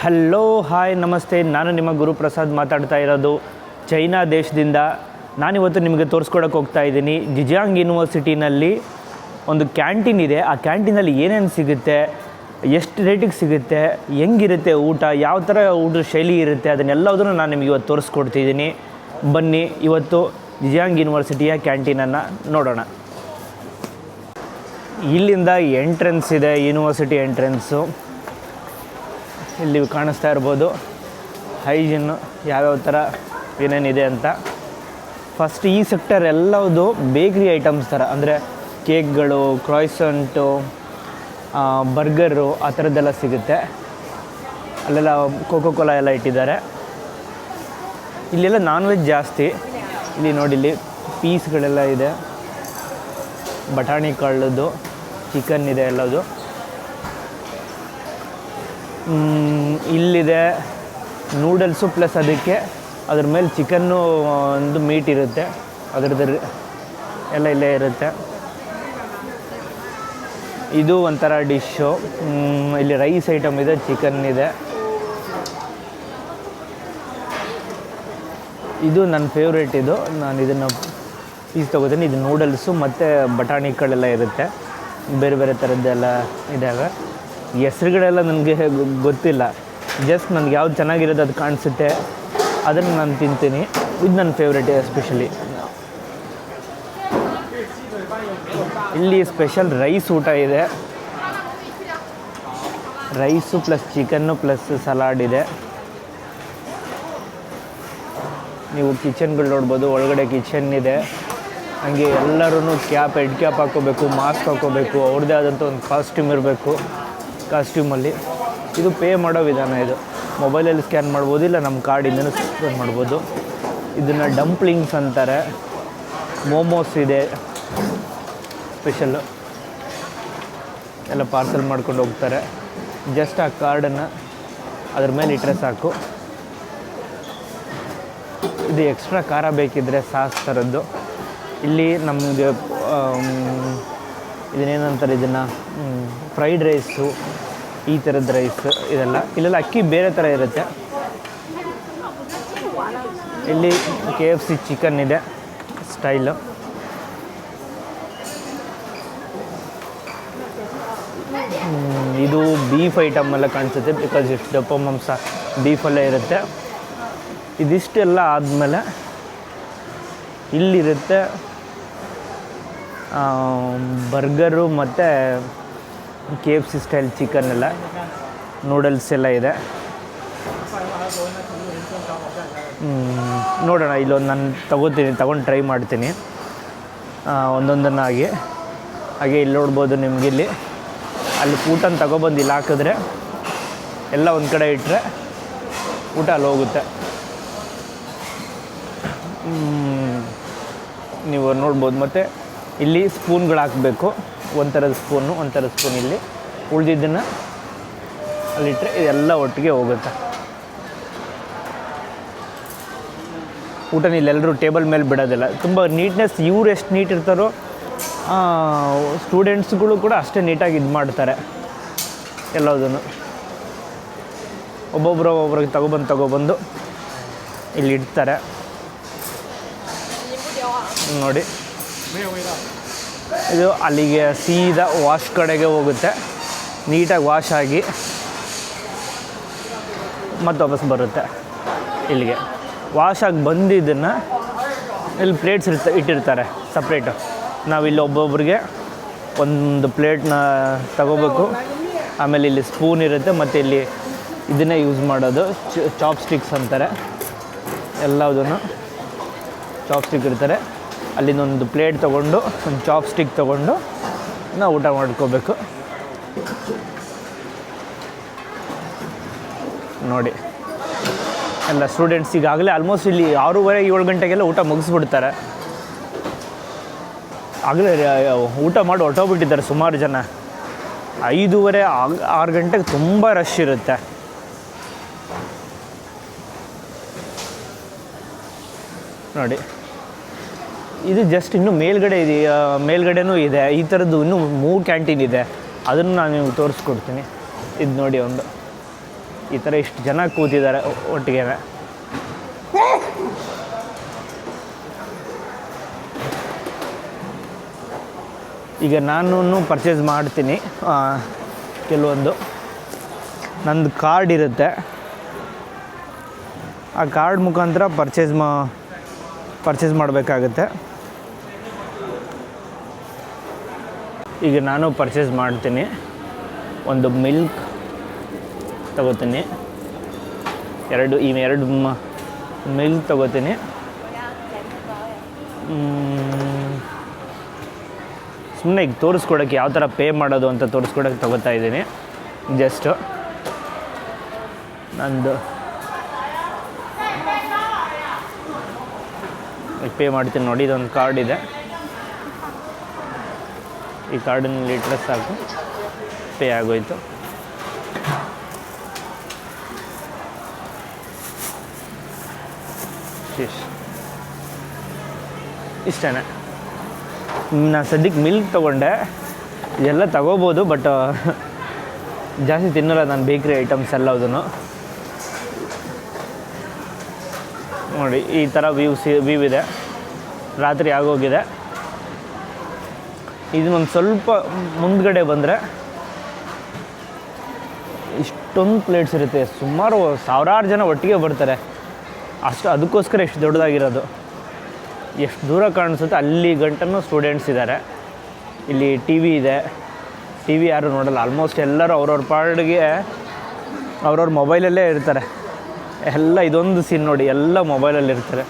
Hello hi ನಮಸ್ತೆ. ನಾನು ನಿಮ್ಮ ಗುರುಪ್ರಸಾದ್ ಮಾತಾಡ್ತಾ ಇರೋದು ಚೈನಾ ದೇಶದಿಂದ. ನಾನಿವತ್ತು ನಿಮಗೆ ತೋರಿಸ್ಕೊಡೋಕೆ ಹೋಗ್ತಾ ಇದ್ದೀನಿ. ಜಿಜಿಯಾಂಗ್ ಯೂನಿವರ್ಸಿಟಿನಲ್ಲಿ ಒಂದು ಕ್ಯಾಂಟೀನ್ ಇದೆ. ಆ ಕ್ಯಾಂಟೀನಲ್ಲಿ ಏನೇನು ಸಿಗುತ್ತೆ, ಎಷ್ಟು ರೇಟಿಗೆ ಸಿಗುತ್ತೆ, ಹೆಂಗಿರುತ್ತೆ ಊಟ, ಯಾವ ಥರ ಊಟದ ಶೈಲಿ ಇರುತ್ತೆ, ಅದನ್ನೆಲ್ಲದನ್ನು ನಾನು ನಿಮಗೆ ಇವತ್ತು ತೋರಿಸ್ಕೊಡ್ತಿದ್ದೀನಿ. ಬನ್ನಿ ಇವತ್ತು ಜಿಜಿಯಾಂಗ್ ಯೂನಿವರ್ಸಿಟಿಯ ಕ್ಯಾಂಟೀನನ್ನು ನೋಡೋಣ. ಇಲ್ಲಿಂದ ಎಂಟ್ರೆನ್ಸ್ ಇದೆ, ಯೂನಿವರ್ಸಿಟಿ ಎಂಟ್ರೆನ್ಸು. ಇಲ್ಲಿ ಕಾಣಿಸ್ತಾ ಇರ್ಬೋದು ಹೈಜಿನ್ನು ಯಾವ್ಯಾವ ಥರ ಏನೇನಿದೆ ಅಂತ. ಫಸ್ಟ್ ಈ ಸೆಕ್ಟರ್ ಎಲ್ಲವುದು ಬೇಕ್ರಿ ಐಟಮ್ಸ್ ಥರ, ಅಂದರೆ ಕೇಕ್ಗಳು, ಕ್ರಾಯ್ಸಂಟು, ಬರ್ಗರು ಆ ಥರದ್ದೆಲ್ಲ ಸಿಗುತ್ತೆ. ಅಲ್ಲೆಲ್ಲ ಕೋಕೋ ಕೋಲಾ ಎಲ್ಲ ಇಟ್ಟಿದ್ದಾರೆ. ಇಲ್ಲೆಲ್ಲ ನಾನ್ ವೆಜ್ ಜಾಸ್ತಿ. ಇಲ್ಲಿ ನೋಡಿ, ಇಲ್ಲಿ ಪೀಸ್ಗಳೆಲ್ಲ ಇದೆ, ಬಟಾಣಿ ಕಾಳದ್ದು, ಚಿಕನ್ ಇದೆ ಎಲ್ಲದು. ಇಲ್ಲಿದೆ ನೂಡಲ್ಸು ಪ್ಲಸ್ ಅದಕ್ಕೆ ಅದ್ರ ಮೇಲೆ ಚಿಕನ್ನು ಒಂದು ಮೀಟ್ ಇರುತ್ತೆ, ಅದರದ್ದು ಎಲ್ಲ ಇಲ್ಲೇ ಇರುತ್ತೆ. ಇದು ಒಂಥರ ಡಿಶ್ಶು. ಇಲ್ಲಿ ರೈಸ್ ಐಟಮ್ ಇದೆ, ಚಿಕನ್ ಇದೆ. ಇದು ನನ್ನ ಫೇವ್ರೇಟ್. ಇದು ನಾನು ಇದನ್ನು ಪೀಸ್ ತೊಗೋತೀನಿ. ಇದು ನೂಡಲ್ಸು ಮತ್ತು ಬಟಾಣಿ ಕಾಳೆಲ್ಲ ಇರುತ್ತೆ, ಬೇರೆ ಬೇರೆ ಥರದ್ದೆಲ್ಲ ಇದ್ದಾವೆ. ಹೆಸ್ರುಗಳೆಲ್ಲ ನನಗೆ ಗೊತ್ತಿಲ್ಲ, ಜಸ್ಟ್ ನನಗೆ ಯಾವ್ದು ಚೆನ್ನಾಗಿರೋದು ಅದು ಕಾಣಿಸುತ್ತೆ, ಅದನ್ನು ನಾನು ತಿಂತೀನಿ. ಇದು ನನ್ನ ಫೇವ್ರೇಟ್ ಎಸ್ಪೆಷಲಿ. ಇಲ್ಲಿ ಸ್ಪೆಷಲ್ ರೈಸ್ ಊಟ ಇದೆ, rice plus chicken plus salad ಇದೆ. ನೀವು ಕಿಚನ್ಗಳು ನೋಡ್ಬೋದು, ಒಳಗಡೆ ಕಿಚನ್ ಇದೆ. ಹಂಗೆ ಎಲ್ಲರೂ ಹೆಡ್ ಕ್ಯಾಪ್ ಹಾಕ್ಕೋಬೇಕು, ಮಾಸ್ಕ್ ಹಾಕ್ಕೋಬೇಕು, ಅವ್ರದ್ದೇ ಆದಂಥ ಒಂದು ಕಾಸ್ಟ್ಯೂಮ್ ಇರಬೇಕು. ಕಾಸ್ಟ್ಯೂಮಲ್ಲಿ ಇದು ಪೇ ಮಾಡೋ ವಿಧಾನ. ಇದು ಮೊಬೈಲಲ್ಲಿ ಸ್ಕ್ಯಾನ್ ಮಾಡ್ಬೋದು, ಇಲ್ಲ ನಮ್ಮ ಕಾರ್ಡಿಂದನೂ ಸ್ಕ್ಯಾನ್ ಮಾಡ್ಬೋದು. ಇದನ್ನು ಡಂಪ್ಲಿಂಗ್ಸ್ ಅಂತಾರೆ. ಮೋಮೋಸ್ ಇದೆ ಸ್ಪೆಷಲ್ಲು, ಎಲ್ಲ ಪಾರ್ಸಲ್ ಮಾಡ್ಕೊಂಡು ಹೋಗ್ತಾರೆ. ಜಸ್ಟ್ ಆ ಕಾರ್ಡನ್ನು ಅದ್ರ ಮೇಲೆ ಇಟ್ಟರೆ ಸಾಕು. ಇದು ಎಕ್ಸ್ಟ್ರಾ ಖಾರ ಬೇಕಿದ್ದರೆ ಸಾಸ್ ಥರದ್ದು. ಇಲ್ಲಿ ನಮಗೆ ಇದನ್ನೇನಂತಾರೆ, ಇದನ್ನು ಫ್ರೈಡ್ ರೈಸು, ಈ ಥರದ ರೈಸ್ ಇದೆಲ್ಲ. ಇಲ್ಲೆಲ್ಲ ಅಕ್ಕಿ ಬೇರೆ ಥರ ಇರುತ್ತೆ. ಇಲ್ಲಿ KFC ಚಿಕನ್ ಇದೆ ಸ್ಟೈಲು. ಇದು ಬೀಫ್ ಐಟಮ್ ಎಲ್ಲ ಕಾಣಿಸುತ್ತೆ, ಬಿಕಾಸ್ ಇಷ್ಟು ದಪ್ಪ ಮಾಂಸ ಬೀಫಲ್ಲೇ ಇರುತ್ತೆ. ಇದಿಷ್ಟೆಲ್ಲ ಆದಮೇಲೆ ಇಲ್ಲಿರುತ್ತೆ ಬರ್ಗರು ಮತ್ತು KFC ಸ್ಟೈಲ್ ಚಿಕನ್ ಎಲ್ಲ, ನೂಡಲ್ಸ್ ಎಲ್ಲ ಇದೆ. ನೋಡೋಣ, ಇಲ್ಲೊಂದು ನಾನು ತೊಗೊಂಡು ಟ್ರೈ ಮಾಡ್ತೀನಿ ಒಂದೊಂದನ್ನಾಗಿ. ಹಾಗೆ ಇಲ್ಲಿ ನೋಡ್ಬೋದು ನಿಮಗೆ, ಇಲ್ಲಿ ಅಲ್ಲಿ ಊಟನ ತೊಗೊಬಂದು ಇಲ್ಲಿ ಹಾಕಿದ್ರೆ ಎಲ್ಲ ಒಂದು ಕಡೆ ಇಟ್ಟರೆ ಊಟ ಅಲ್ಲಿ ಹೋಗುತ್ತೆ. ನೀವು ನೋಡ್ಬೋದು. ಮತ್ತು ಇಲ್ಲಿ ಸ್ಪೂನ್ಗಳು ಹಾಕಬೇಕು, ಒಂಥರದ ಸ್ಪೂನ್ ಇಲ್ಲಿ. ಉಳಿದಿದ್ದನ್ನು ಅಲ್ಲಿಟ್ಟರೆ ಇದೆಲ್ಲ ಒಟ್ಟಿಗೆ ಹೋಗುತ್ತೆ. ಊಟನ ಇಲ್ಲೆಲ್ಲರೂ ಟೇಬಲ್ ಮೇಲೆ ಬಿಡೋದಿಲ್ಲ. ತುಂಬ ನೀಟ್ನೆಸ್. ಇವ್ರು ಎಷ್ಟು ನೀಟ್ ಇರ್ತಾರೋ ಸ್ಟೂಡೆಂಟ್ಸ್ಗಳು ಕೂಡ ಅಷ್ಟೇ ನೀಟಾಗಿ ಇದು ಮಾಡ್ತಾರೆ ಎಲ್ಲದನ್ನು. ಒಬ್ಬೊಬ್ರಿಗೆ ತಗೊಬಂದು ಇಲ್ಲಿ ಇಡ್ತಾರೆ. ನೋಡಿ, ಇದು ಅಲ್ಲಿಗೆ ಸೀದಾ ವಾಶ್ ಕಡೆಗೆ ಹೋಗುತ್ತೆ. ನೀಟಾಗಿ ವಾಶ್ ಆಗಿ ಮತ್ತೆ ವಾಪಸ್ ಬರುತ್ತೆ ಇಲ್ಲಿಗೆ. ವಾಶ್ ಆಗಿ ಬಂದಿದ್ದನ್ನು ಇಲ್ಲಿ ಪ್ಲೇಟ್ಸ್ ಇಟ್ಟಿರ್ತಾರೆ ಸಪ್ರೇಟು. ನಾವಿಲ್ಲಿ ಒಬ್ಬೊಬ್ರಿಗೆ ಒಂದು ಪ್ಲೇಟ್ನ ತಗೋಬೇಕು. ಆಮೇಲೆ ಇಲ್ಲಿ ಸ್ಪೂನ್ ಇರುತ್ತೆ, ಮತ್ತು ಇಲ್ಲಿ ಇದನ್ನೇ ಯೂಸ್ ಮಾಡೋದು, ಚಾಪ್ ಸ್ಟಿಕ್ಸ್ ಅಂತಾರೆ. ಎಲ್ಲದನ್ನು ಚಾಪ್ ಸ್ಟಿಕ್ ಇರ್ತಾರೆ. ಅಲ್ಲಿಂದ ಒಂದು ಪ್ಲೇಟ್ ತೊಗೊಂಡು ಒಂದು ಚಾಪ್ ಸ್ಟಿಕ್ ತೊಗೊಂಡು ನಾವು ಊಟ ಮಾಡ್ಕೋಬೇಕು. ನೋಡಿ, ಎಲ್ಲ ಸ್ಟೂಡೆಂಟ್ಸ್ ಈಗಾಗಲೇ ಆಲ್ಮೋಸ್ಟ್ ಇಲ್ಲಿ 6:30-7 ಗಂಟೆಗೆಲ್ಲ ಊಟ ಮುಗಿಸ್ಬಿಡ್ತಾರೆ. ಆಗಲೇ ಊಟ ಮಾಡಿ ಹೊರಟೋಗ್ಬಿಟ್ಟಿದ್ದಾರೆ ಸುಮಾರು ಜನ. 5:30-6 ಗಂಟೆಗೆ ತುಂಬ ರಶ್ ಇರುತ್ತೆ. ನೋಡಿ, ಇದು ಜಸ್ಟ್ ಇನ್ನೂ ಮೇಲ್ಗಡೆ ಇದೆ, ಮೇಲ್ಗಡೆನೂ ಇದೆ. ಈ ಥರದ್ದು ಇನ್ನೂ 3 ಕ್ಯಾಂಟೀನ್ ಇದೆ, ಅದನ್ನು ನಾನು ನಿಮಗೆ ತೋರಿಸ್ಕೊಡ್ತೀನಿ. ಇದು ನೋಡಿ, ಒಂದು ಈ ಥರ ಇಷ್ಟು ಜನ ಕೂತಿದ್ದಾರೆ ಒಟ್ಟಿಗೆ. ಈಗ ನಾನು ಪರ್ಚೇಸ್ ಮಾಡ್ತೀನಿ. ಕೆಲವೊಂದು ನಂದು ಕಾರ್ಡ್ ಇರುತ್ತೆ, ಆ ಕಾರ್ಡ್ ಮುಖಾಂತರ ಪರ್ಚೇಸ್ ಮಾಡಬೇಕಾಗುತ್ತೆ. ಈಗ ನಾನು ಪರ್ಚೇಸ್ ಮಾಡ್ತೀನಿ. ಒಂದು ಮಿಲ್ಕ್ ತಗೋತೀನಿ, ಎರಡು ಮಿಲ್ಕ್ ತಗೋತೀನಿ. ಸುಮ್ಮನೆ ಈಗ ತೋರಿಸ್ಕೊಡೋಕ್ಕೆ ಯಾವ ಥರ ಪೇ ಮಾಡೋದು ಅಂತ ತೋರಿಸ್ಕೊಡೋಕ್ಕೆ ತಗೋತಾ ಇದ್ದೀನಿ. ಜಸ್ಟು ನಂದು ಪೇ ಮಾಡ್ತೀನಿ ನೋಡಿ. ಇದೊಂದು ಕಾರ್ಡ್ ಇದೆ, ಈ ಕಾರ್ಡಲ್ಲಿ ಇಟ್ಟರೆ ಸಾಕು, ಪೇ ಆಗೋಯ್ತು. ಇಷ್ಟೇ. ನಾನು ಸದ್ಯಕ್ಕೆ ಮಿಲ್ಕ್ ತೊಗೊಂಡೆ. ಇದೆಲ್ಲ ತಗೋಬೋದು, ಬಟ್ ಜಾಸ್ತಿ ತಿನ್ನಲ್ಲ ನಾನು ಬೇಕ್ರಿ ಐಟಮ್ಸ್ ಎಲ್ಲದೂ. ನೋಡಿ ಈ ಥರ ವ್ಯೂ ಇದೆ. ರಾತ್ರಿ ಆಗೋಗಿದೆ. ಇದನ್ನೊಂದು ಸ್ವಲ್ಪ ಮುಂದ್ಗಡೆ ಬಂದರೆ ಇಷ್ಟೊಂದು ಪ್ಲೇಟ್ಸ್ ಇರುತ್ತೆ. ಸುಮಾರು ಸಾವಿರಾರು ಜನ ಒಟ್ಟಿಗೆ ಬರ್ತಾರೆ. ಅದಕ್ಕೋಸ್ಕರ ಎಷ್ಟು ದೊಡ್ಡದಾಗಿರೋದು. ಎಷ್ಟು ದೂರ ಕಾಣಿಸುತ್ತೆ ಅಲ್ಲಿ ಗಂಟನೂ ಸ್ಟೂಡೆಂಟ್ಸ್ ಇದ್ದಾರೆ. ಇಲ್ಲಿ ಟಿ ವಿ ಇದೆ. ಟಿ ವಿ ಯಾರು ನೋಡಲ್ಲ. ಆಲ್ಮೋಸ್ಟ್ ಎಲ್ಲರೂ ಅವ್ರವ್ರ ಪಾಡಿಗೆ ಅವ್ರವ್ರ ಮೊಬೈಲಲ್ಲೇ ಇರ್ತಾರೆ. ಎಲ್ಲ ಇದೊಂದು ಸೀನ್ ನೋಡಿ, ಎಲ್ಲ ಮೊಬೈಲಲ್ಲಿ ಇರ್ತಾರೆ.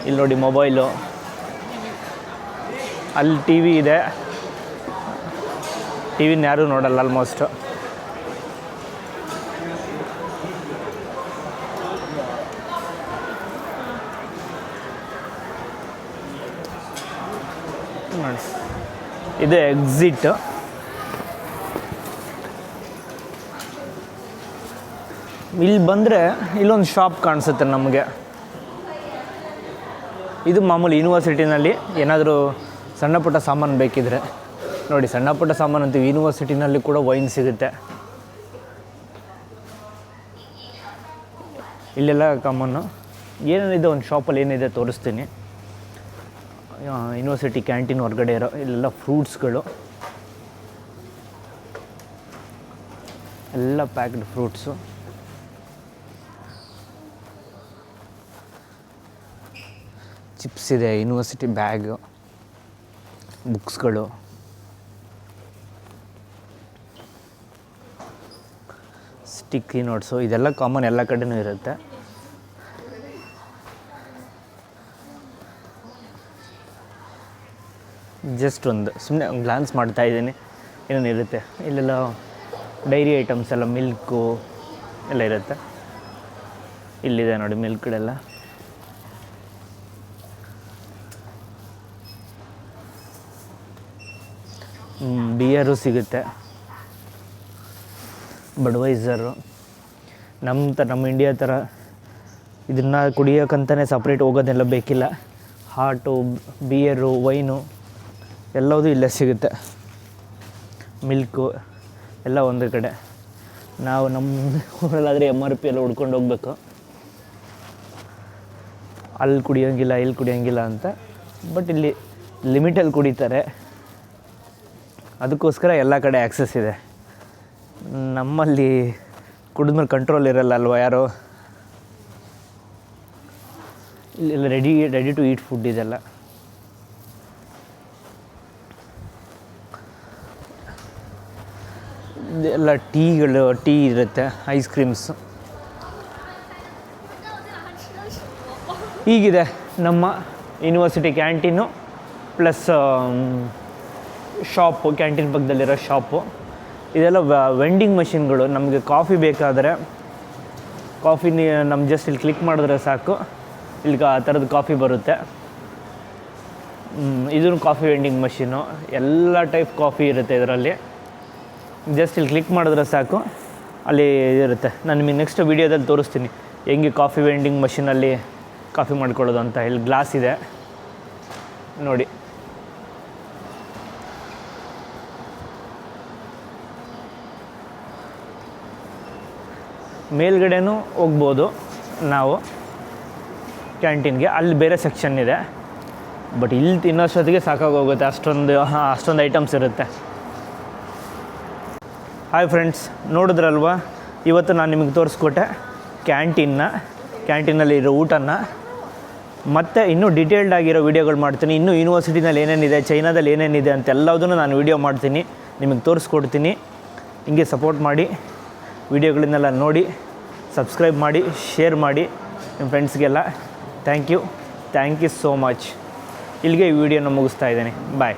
ಇಲ್ಲಿ ನೋಡಿ ಮೊಬೈಲು, ಅಲ್ಲಿ ಟಿ ವಿ ಇದೆ. ಟಿ ವಿನ ಯಾರೂ ನೋಡಲ್ಲ ಆಲ್ಮೋಸ್ಟು. ಇದು ಎಕ್ಸಿಟ್. ಇಲ್ಲಿ ಬಂದರೆ ಇಲ್ಲೊಂದು ಶಾಪ್ ಕಾಣಿಸುತ್ತೆ ನಮಗೆ. ಇದು ಮಾಮೂಲಿ ಯೂನಿವರ್ಸಿಟಿನಲ್ಲಿ ಏನಾದರೂ ಸಣ್ಣ ಪುಟ್ಟ ಸಾಮಾನು ಬೇಕಿದ್ರೆ ನೋಡಿ, ಸಣ್ಣ ಪುಟ್ಟ ಸಾಮಾನು ಅಂತೀವಿ. ಯೂನಿವರ್ಸಿಟಿನಲ್ಲಿ ಕೂಡ ವೈನ್ ಸಿಗುತ್ತೆ. ಇಲ್ಲೆಲ್ಲ ಕಾಮನ್ನು. ಏನೇನಿದೆ ಒಂದು ಶಾಪಲ್ಲಿ ಏನಿದೆ ತೋರಿಸ್ತೀನಿ. ಯೂನಿವರ್ಸಿಟಿ ಕ್ಯಾಂಟೀನ್ ಹೊರಗಡೆ ಇರೋ ಇಲ್ಲೆಲ್ಲ ಫ್ರೂಟ್ಸ್ಗಳು, ಎಲ್ಲ ಪ್ಯಾಕ್ಡ್ ಫ್ರೂಟ್ಸು. ಚಿಪ್ಸ್ ಇದೆ, ಯೂನಿವರ್ಸಿಟಿ ಬ್ಯಾಗು, ಬುಕ್ಸ್ಗಳು, ಸ್ಟಿಕ್ಕಿ ನೋಟ್ಸು. ಇದೆಲ್ಲ ಕಾಮನ್, ಎಲ್ಲ ಕಡೆನೂ ಇರುತ್ತೆ. ಜಸ್ಟ್ ಒಂದು ಸುಮ್ಮನೆ ಗ್ಲಾನ್ಸ್ ಮಾಡ್ತಾಯಿದ್ದೀನಿ ಏನೇನಿರುತ್ತೆ. ಇಲ್ಲೆಲ್ಲ ಡೈರಿ ಐಟಮ್ಸ್ ಎಲ್ಲ, ಮಿಲ್ಕು ಎಲ್ಲ ಇರುತ್ತೆ. ಇಲ್ಲಿದೆ ನೋಡಿ ಮಿಲ್ಕ್ಗಳೆಲ್ಲ. ಬಿಯರು ಸಿಗುತ್ತೆ, ಬಡ್ವೈಸರು. ನಮ್ಮ ಇಂಡಿಯಾ ಥರ ಇದನ್ನು ಕುಡಿಯೋಕ್ಕಂತಲೇ ಸಪ್ರೇಟ್ ಹೋಗೋದೆಲ್ಲ ಬೇಕಿಲ್ಲ. ಹಾಟು, ಬಿಯರು, ವೈನು ಎಲ್ಲವೂ ಇಲ್ಲೇ ಸಿಗುತ್ತೆ. ಮಿಲ್ಕು ಎಲ್ಲ ಒಂದೇ ಕಡೆ. ನಾವು ನಮ್ಮ ಊರಲ್ಲಾದರೆ MRP ಎಲ್ಲ ಹುಡ್ಕೊಂಡು ಹೋಗ್ಬೇಕು. ಅಲ್ಲಿ ಕುಡಿಯೋಂಗಿಲ್ಲ, ಇಲ್ಲಿ ಕುಡಿಯೋಂಗಿಲ್ಲ ಅಂತ. ಬಟ್ ಇಲ್ಲಿ ಲಿಮಿಟಲ್ಲಿ ಕುಡಿತಾರೆ. ಅದಕ್ಕೋಸ್ಕರ ಎಲ್ಲ ಕಡೆ ಆ್ಯಕ್ಸಸ್ ಇದೆ. ನಮ್ಮಲ್ಲಿ ಕುಡಿದ್ಮೇಲೆ ಕಂಟ್ರೋಲ್ ಇರಲ್ಲ ಅಲ್ವ ಯಾರು. ಇಲ್ಲೆಲ್ಲ ರೆಡಿ ಟು ಈಟ್ ಫುಡ್ ಇದೆಲ್ಲ. ಎಲ್ಲ ಟೀ ಇರುತ್ತೆ, ಐಸ್ ಕ್ರೀಮ್ಸು. ಹೀಗಿದೆ ನಮ್ಮ university canteen plus shop, canteen ಪಕ್ಕದಲ್ಲಿರೋ ಶಾಪು. ಇದೆಲ್ಲ ವೆಂಡಿಂಗ್ ಮಷಿನ್ಗಳು. ನಮಗೆ ಕಾಫಿ ಬೇಕಾದರೆ ನಮ್ಮ ಜಸ್ಟ್ ಇಲ್ಲಿ ಕ್ಲಿಕ್ ಮಾಡಿದ್ರೆ ಸಾಕು, ಇಲ್ಲಿ ಆ ಥರದ್ದು ಕಾಫಿ ಬರುತ್ತೆ. ಇದೂ ಕಾಫಿ ವೆಂಡಿಂಗ್ ಮಷೀನು. ಎಲ್ಲ ಟೈಪ್ ಕಾಫಿ ಇರುತ್ತೆ ಇದರಲ್ಲಿ. ಜಸ್ಟ್ ಇಲ್ಲಿ ಕ್ಲಿಕ್ ಮಾಡಿದ್ರೆ ಸಾಕು, ಅಲ್ಲಿ ಇರುತ್ತೆ. ನಾನು ನಿಮಗೆ ನೆಕ್ಸ್ಟ್ ವೀಡಿಯೋದಲ್ಲಿ ತೋರಿಸ್ತೀನಿ ಹೆಂಗೆ ಕಾಫಿ ವೆಂಡಿಂಗ್ ಮಷೀನಲ್ಲಿ ಕಾಫಿ ಮಾಡ್ಕೊಳ್ಳೋದು ಅಂತ. ಇಲ್ಲಿ ಗ್ಲಾಸ್ ಇದೆ ನೋಡಿ. ಮೇಲ್ಗಡೆನೂ ಹೋಗ್ಬೋದು ನಾವು ಕ್ಯಾಂಟೀನ್ಗೆ, ಅಲ್ಲಿ ಬೇರೆ ಸೆಕ್ಷನ್ ಇದೆ. ಬಟ್ ಇಲ್ಲಿ ತಿನ್ನೋಷ್ಟೊತ್ತಿಗೆ ಸಾಕಾಗೋಗುತ್ತೆ, ಅಷ್ಟೊಂದು ಐಟಮ್ಸ್ ಇರುತ್ತೆ. ಹಾಯ್ ಫ್ರೆಂಡ್ಸ್, ನೋಡಿದ್ರಲ್ವ ಇವತ್ತು ನಾನು ನಿಮಗೆ ತೋರಿಸ್ಕೊಟ್ಟೆ ಕ್ಯಾಂಟೀನಲ್ಲಿರೋ ಊಟನ. ಮತ್ತು ಇನ್ನೂ ಡೀಟೇಲ್ಡ್ ಆಗಿರೋ ವೀಡಿಯೋಗಳು ಮಾಡ್ತೀನಿ. ಇನ್ನೂ ಯೂನಿವರ್ಸಿಟಿನಲ್ಲಿ ಏನೇನಿದೆ, ಚೈನಾದಲ್ಲಿ ಏನೇನಿದೆ ಅಂತೆಲ್ಲದನ್ನು ನಾನು ವೀಡಿಯೋ ಮಾಡ್ತೀನಿ, ನಿಮಗೆ ತೋರಿಸ್ಕೊಡ್ತೀನಿ. ಹಿಂಗೆ ಸಪೋರ್ಟ್ ಮಾಡಿ, ವೀಡಿಯೋಗಳನ್ನೆಲ್ಲ ನೋಡಿ, ಸಬ್ಸ್ಕ್ರೈಬ್ ಮಾಡಿ, ಶೇರ್ ಮಾಡಿ ನಿಮ್ಮ ಫ್ರೆಂಡ್ಸ್ಗೆಲ್ಲ. Thank you so much. ಇಲ್ಲಿಗೆ ಈ ವಿಡಿಯೋನ ಮುಗಿಸ್ತಾ ಇದ್ದೀನಿ. ಬಾಯ್.